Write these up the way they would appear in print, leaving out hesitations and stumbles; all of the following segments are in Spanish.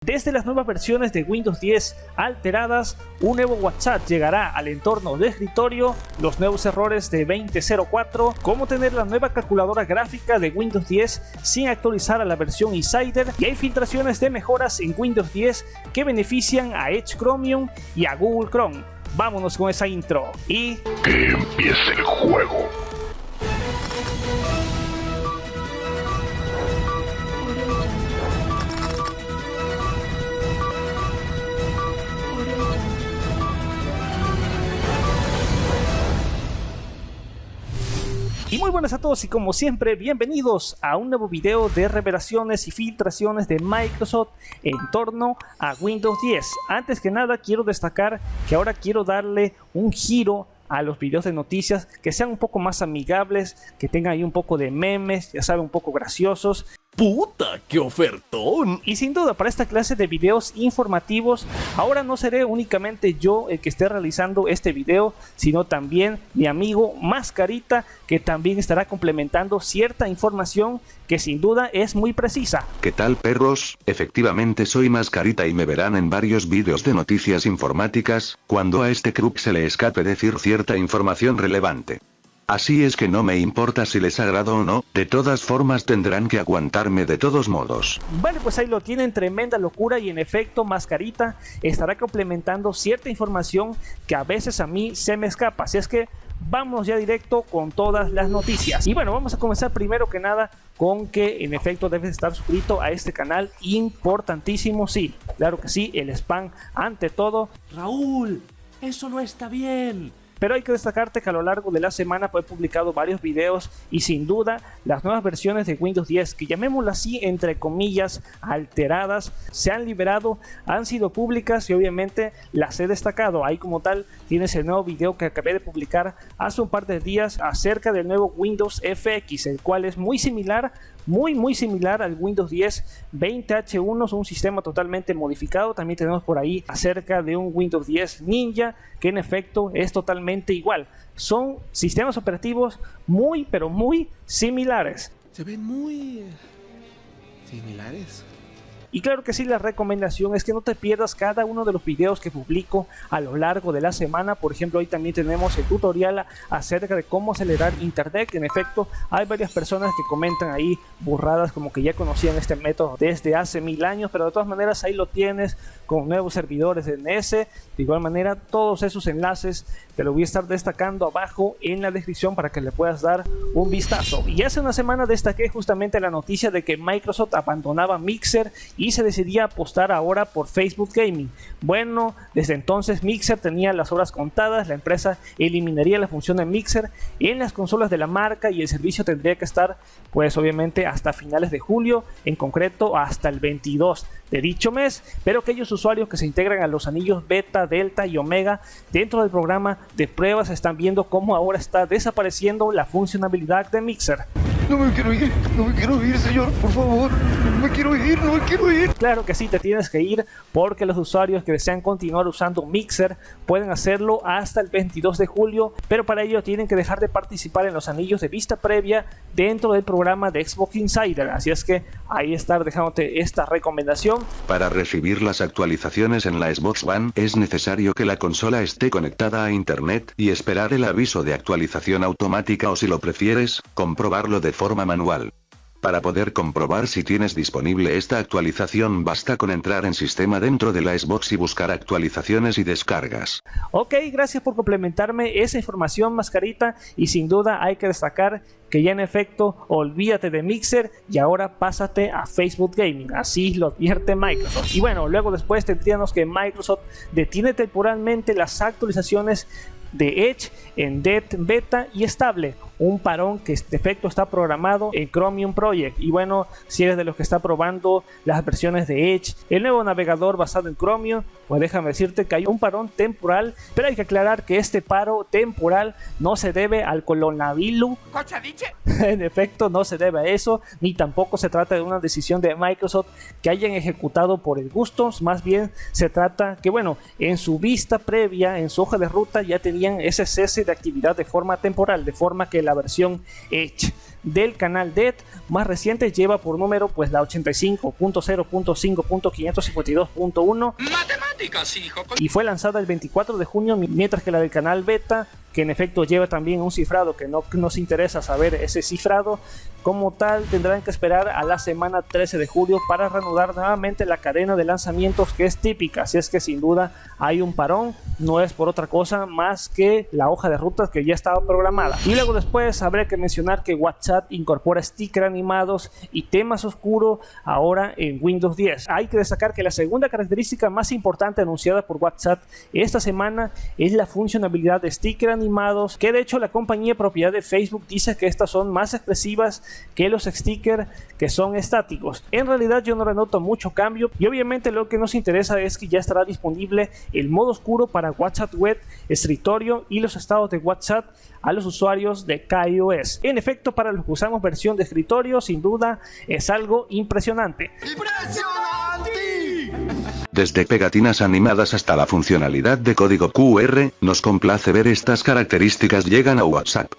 Desde las nuevas versiones de Windows 10 alteradas, un nuevo WhatsApp llegará al entorno de escritorio, los nuevos errores de 2004, cómo tener la nueva calculadora gráfica de Windows 10 sin actualizar a la versión Insider, y hay filtraciones de mejoras en Windows 10 que benefician a Edge Chromium y a Google Chrome. Vámonos con esa intro y... ¡que empiece el juego! Y muy buenas a todos y como siempre, bienvenidos a un nuevo video de revelaciones y filtraciones de Microsoft en torno a Windows 10. Antes que nada quiero destacar que ahora quiero darle un giro a los videos de noticias que sean un poco más amigables, que tengan ahí un poco de memes, ya saben, un poco graciosos. ¡Puta, qué ofertón! Y sin duda para esta clase de videos informativos, ahora no seré únicamente yo el que esté realizando este video, sino también mi amigo Mascarita, que también estará complementando cierta información que sin duda es muy precisa. ¿Qué tal, perros? Efectivamente soy Mascarita y me verán en varios vídeos de noticias informáticas, cuando a este crook se le escape decir cierta información relevante. Así es que no me importa si les agrado o no, de todas formas tendrán que aguantarme de todos modos. Vale, pues ahí lo tienen, tremenda locura, y en efecto Mascarita estará complementando cierta información que a veces a mí se me escapa, así es que vamos ya directo con todas las noticias. Y bueno, vamos a comenzar primero que nada con que en efecto debes estar suscrito a este canal, importantísimo, sí, claro que sí, el spam ante todo. Raúl, eso no está bien. Pero hay que destacarte que a lo largo de la semana he publicado varios videos y sin duda las nuevas versiones de Windows 10, que llamémoslo así entre comillas alteradas, se han liberado, han sido públicas y obviamente las he destacado. Ahí como tal tienes el nuevo video que acabé de publicar hace un par de días acerca del nuevo Windows FX, el cual es muy similar, muy similar al Windows 10 20H1, un sistema totalmente modificado. También tenemos por ahí acerca de un Windows 10 Ninja, que en efecto es totalmente igual. Son sistemas operativos muy pero muy similares. Se ven muy... similares. Y claro que sí, la recomendación es que no te pierdas cada uno de los videos que publico a lo largo de la semana. Por ejemplo, hoy también tenemos el tutorial acerca de cómo acelerar internet. En efecto, hay varias personas que comentan ahí burradas como que ya conocían este método desde hace 1000 años, pero de todas maneras ahí lo tienes con nuevos servidores de DNS. De igual manera, todos esos enlaces te lo voy a estar destacando abajo en la descripción para que le puedas dar un vistazo. Y hace una semana destaqué justamente la noticia de que Microsoft abandonaba Mixer y se decidía apostar ahora por Facebook Gaming. Bueno, desde entonces Mixer tenía las horas contadas, la empresa eliminaría la función de Mixer en las consolas de la marca y el servicio tendría que estar pues obviamente hasta finales de julio, en concreto hasta el 22 de dicho mes, pero aquellos usuarios que se integran a los anillos beta, delta y omega dentro del programa de pruebas están viendo cómo ahora está desapareciendo la funcionalidad de Mixer. No me quiero ir, señor, por favor, no me quiero ir. Claro que sí, te tienes que ir porque los usuarios que desean continuar usando Mixer pueden hacerlo hasta el 22 de julio, pero para ello tienen que dejar de participar en los anillos de vista previa dentro del programa de Xbox Insider, así es que ahí estar dejándote esta recomendación. Para recibir las actualizaciones en la Xbox One, es necesario que la consola esté conectada a internet y esperar el aviso de actualización automática o si lo prefieres, comprobarlo de forma manual. Para poder comprobar si tienes disponible esta actualización basta con entrar en sistema dentro de la Xbox y buscar actualizaciones y descargas. Ok, gracias por complementarme esa información, Mascarita, y sin duda hay que destacar que ya en efecto olvídate de Mixer y ahora pásate a Facebook Gaming, así lo advierte Microsoft. Y bueno, luego después tendríamos que Microsoft detiene temporalmente las actualizaciones de Edge en Dev Beta y estable, un parón que de efecto está programado en Chromium Project. Y bueno, si eres de los que está probando las versiones de Edge, el nuevo navegador basado en Chromium, pues déjame decirte que hay un parón temporal, pero hay que aclarar que este paro temporal no se debe al coronavirus. En efecto, no se debe a eso, ni tampoco se trata de una decisión de Microsoft que hayan ejecutado por el gusto. Más bien se trata que, bueno, en su vista previa, en su hoja de ruta ya tenían ese cese de actividad de forma temporal, de forma que la versión Edge del canal DET más reciente lleva por número pues la 85.0.5.552.1 Matemáticas, hijo. y fue lanzada el 24 de junio, mientras que la del canal Beta, que en efecto lleva también un cifrado que no nos interesa saber ese cifrado como tal, tendrán que esperar a la semana 13 de julio para reanudar nuevamente la cadena de lanzamientos que es típica. Así es que sin duda hay un parón, no es por otra cosa más que la hoja de rutas que ya estaba programada. Y luego después habría que mencionar que WhatsApp incorpora stickers animados y temas oscuros ahora en Windows 10. Hay que destacar que la segunda característica más importante anunciada por WhatsApp esta semana es la funcionalidad de stickers animados, que de hecho la compañía propiedad de Facebook dice que estas son más expresivas que los stickers que son estáticos. En realidad yo no le noto mucho cambio, y obviamente lo que nos interesa es que ya estará disponible el modo oscuro para WhatsApp Web, escritorio y los estados de WhatsApp a los usuarios de iOS. En efecto, para los que usamos versión de escritorio, sin duda es algo impresionante. Desde pegatinas animadas hasta la funcionalidad de código QR, nos complace ver estas características llegan a WhatsApp.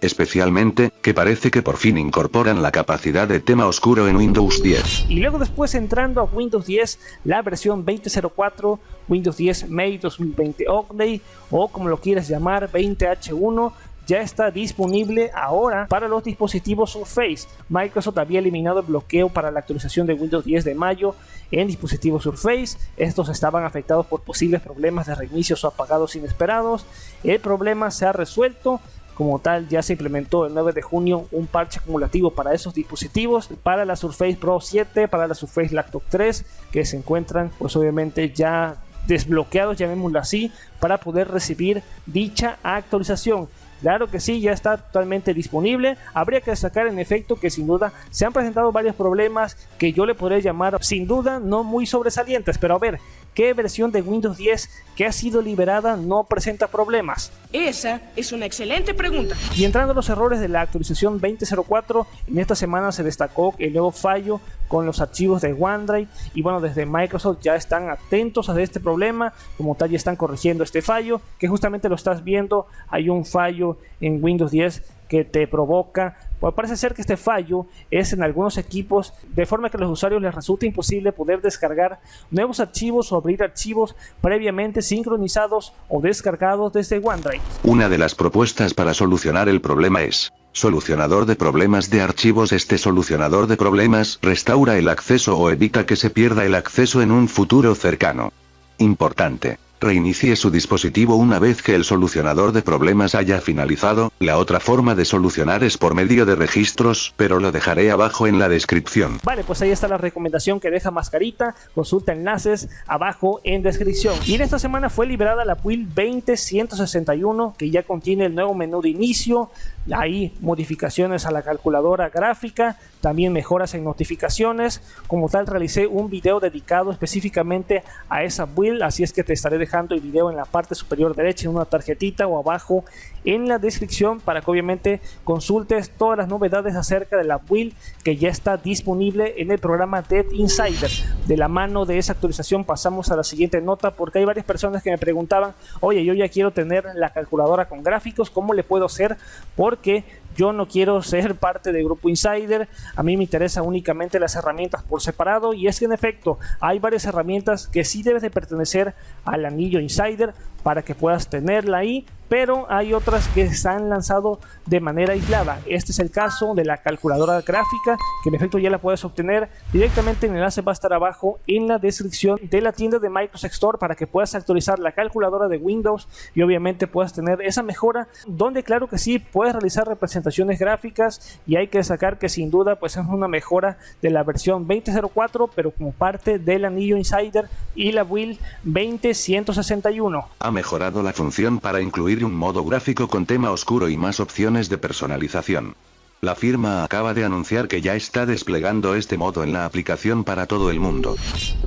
Especialmente, que parece que por fin incorporan la capacidad de tema oscuro en Windows 10. Y luego después entrando a Windows 10, la versión 20.04, Windows 10 May 2020 Update, o como lo quieras llamar, 20H1, ya está disponible ahora para los dispositivos Surface. Microsoft había eliminado el bloqueo para la actualización de Windows 10 de mayo en dispositivos Surface. Estos estaban afectados por posibles problemas de reinicios o apagados inesperados. El problema se ha resuelto. Como tal, ya se implementó el 9 de junio un parche acumulativo para esos dispositivos, para la Surface Pro 7, para la Surface Laptop 3, que se encuentran pues obviamente ya desbloqueados, llamémoslo así, para poder recibir dicha actualización. Claro que sí, ya está totalmente disponible. Habría que destacar en efecto que sin duda se han presentado varios problemas que yo le podré llamar sin duda no muy sobresalientes, pero a ver, ¿qué versión de Windows 10 que ha sido liberada no presenta problemas? Esa es una excelente pregunta. Y entrando a los errores de la actualización 20.04, en esta semana se destacó el nuevo fallo con los archivos de OneDrive, y bueno, desde Microsoft ya están atentos a este problema, como tal ya están corrigiendo este fallo, que justamente lo estás viendo. Hay un fallo en Windows 10 que te provoca, pues parece ser que este fallo es en algunos equipos, de forma que a los usuarios les resulta imposible poder descargar nuevos archivos o abrir archivos previamente sincronizados o descargados desde OneDrive. Una de las propuestas para solucionar el problema es solucionador de problemas de archivos. Este solucionador de problemas restaura el acceso o evita que se pierda el acceso en un futuro cercano. Importante. Reinicie su dispositivo una vez que el solucionador de problemas haya finalizado. La otra forma de solucionar es por medio de registros, pero lo dejaré abajo en la descripción. Vale, pues ahí está la recomendación que deja Mascarita. Consulta enlaces abajo en descripción. Y en esta semana fue liberada la build 20161, que ya contiene el nuevo menú de inicio. Hay modificaciones a la calculadora gráfica, también mejoras en notificaciones. Como tal, realicé un video dedicado específicamente a esa build, así es que te estaré dejando el video en la parte superior derecha en una tarjetita o abajo en la descripción para que obviamente consultes todas las novedades acerca de la build que ya está disponible en el programa DET Insider. De la mano de esa actualización pasamos a la siguiente nota, porque hay varias personas que me preguntaban: oye, yo ya quiero tener la calculadora con gráficos, ¿cómo le puedo hacer? Porque yo no quiero ser parte del grupo Insider, a mí me interesan únicamente las herramientas por separado, y es que en efecto hay varias herramientas que sí debes de pertenecer al anillo Insider para que puedas tenerla ahí, pero hay otras que se han lanzado de manera aislada. Este es el caso de la calculadora gráfica, que en efecto ya la puedes obtener directamente. El enlace va a estar abajo en la descripción de la tienda de Microsoft Store para que puedas actualizar la calculadora de Windows y obviamente puedas tener esa mejora, donde claro que sí puedes realizar representaciones gráficas, y hay que destacar que sin duda pues es una mejora de la versión 20.04, pero como parte del anillo Insider y la build 20161. Ha mejorado la función para incluir un modo gráfico con tema oscuro y más opciones de personalización. La firma acaba de anunciar que ya está desplegando este modo en la aplicación para todo el mundo.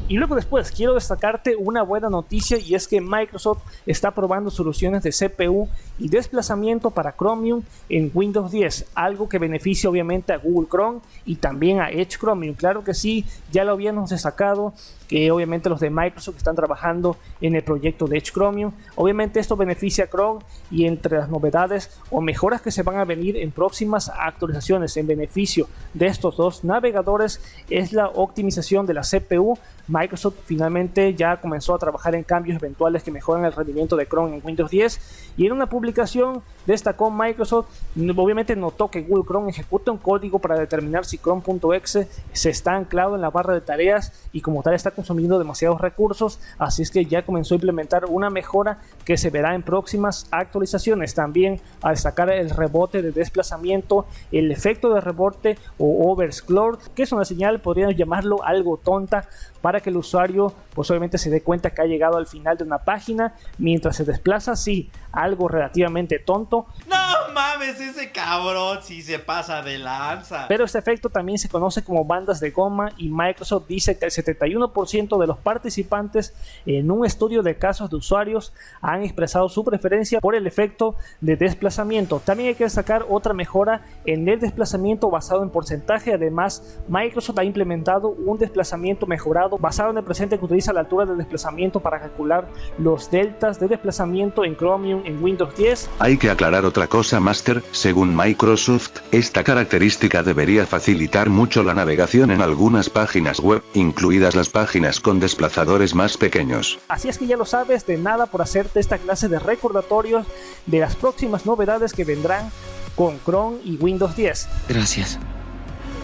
Y luego después quiero destacarte una buena noticia, y es que Microsoft está probando soluciones de CPU y desplazamiento para Chromium en Windows 10, algo que beneficia obviamente a Google Chrome y también a Edge Chromium. Claro que sí, ya lo habíamos destacado, que obviamente los de Microsoft están trabajando en el proyecto de Edge Chromium. Obviamente esto beneficia a Chrome, y entre las novedades o mejoras que se van a venir en próximas actualizaciones en beneficio de estos dos navegadores es la optimización de la CPU. Microsoft finalmente ya comenzó a trabajar en cambios eventuales que mejoran el rendimiento de Chrome en Windows 10, y en una publicación destacó Microsoft, obviamente notó que Google Chrome ejecuta un código para determinar si Chrome.exe se está anclado en la barra de tareas y como tal está consumiendo demasiados recursos, así es que ya comenzó a implementar una mejora que se verá en próximas actualizaciones. También a destacar el rebote de desplazamiento, el efecto de rebote o overscroll, que es una señal, podríamos llamarlo algo tonta, para que el usuario pues obviamente se dé cuenta que ha llegado al final de una página mientras se desplaza. Sí, algo relativamente tonto. No mames, ese cabrón sí se pasa de lanza. Pero este efecto también se conoce como bandas de goma, y Microsoft dice que el 71% de los participantes en un estudio de casos de usuarios han expresado su preferencia por el efecto de desplazamiento. También hay que destacar otra mejora en el desplazamiento basado en porcentaje. Además, Microsoft ha implementado un desplazamiento mejorado basado en el presente que utiliza la altura de desplazamiento para calcular los deltas de desplazamiento en Chromium en Windows 10. Hay que aclarar otra cosa, Master. Según Microsoft, esta característica debería facilitar mucho la navegación en algunas páginas web, incluidas las páginas con desplazadores más pequeños. Así es que ya lo sabes, de nada por hacerte esta clase de recordatorios de las próximas novedades que vendrán con Chrome y Windows 10. Gracias.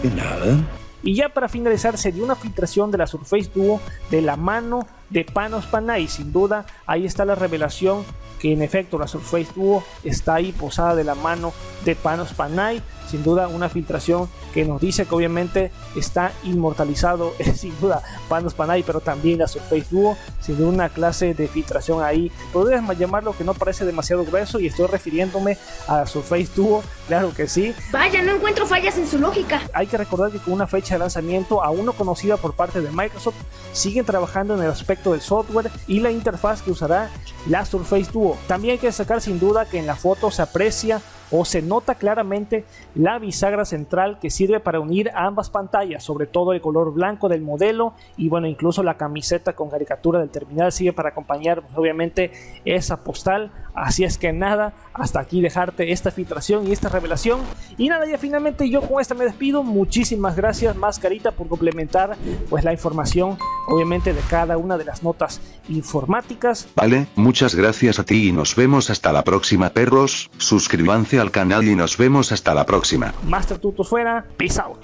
De nada. Y ya para finalizar, se dio una filtración de la Surface Duo de la mano de Panos Panay. Sin duda, ahí está la revelación que en efecto la Surface Duo está ahí posada de la mano de Panos Panay. Sin duda una filtración que nos dice que obviamente está inmortalizado sin duda Panos Panay, pero también la Surface Duo. Sin duda una clase de filtración ahí, podrías llamarlo, que no parece demasiado grueso, y estoy refiriéndome a la Surface Duo, claro que sí. Vaya, no encuentro fallas en su lógica. Hay que recordar que con una fecha de lanzamiento aún no conocida por parte de Microsoft, siguen trabajando en el aspecto del software y la interfaz que usará la Surface Duo. También hay que destacar sin duda que en la foto se aprecia o se nota claramente la bisagra central que sirve para unir ambas pantallas, sobre todo el color blanco del modelo, y bueno, incluso la camiseta con caricatura del terminal sirve para acompañar pues, obviamente esa postal. Así es que nada, hasta aquí dejarte esta filtración y esta revelación, y nada, ya finalmente yo con esta me despido. Muchísimas gracias Mascarita por complementar pues la información obviamente de cada una de las notas informáticas. Vale, muchas gracias a ti y nos vemos hasta la próxima, perros. Suscríbanse al canal y nos vemos hasta la próxima. Master Tutos fuera, peace out.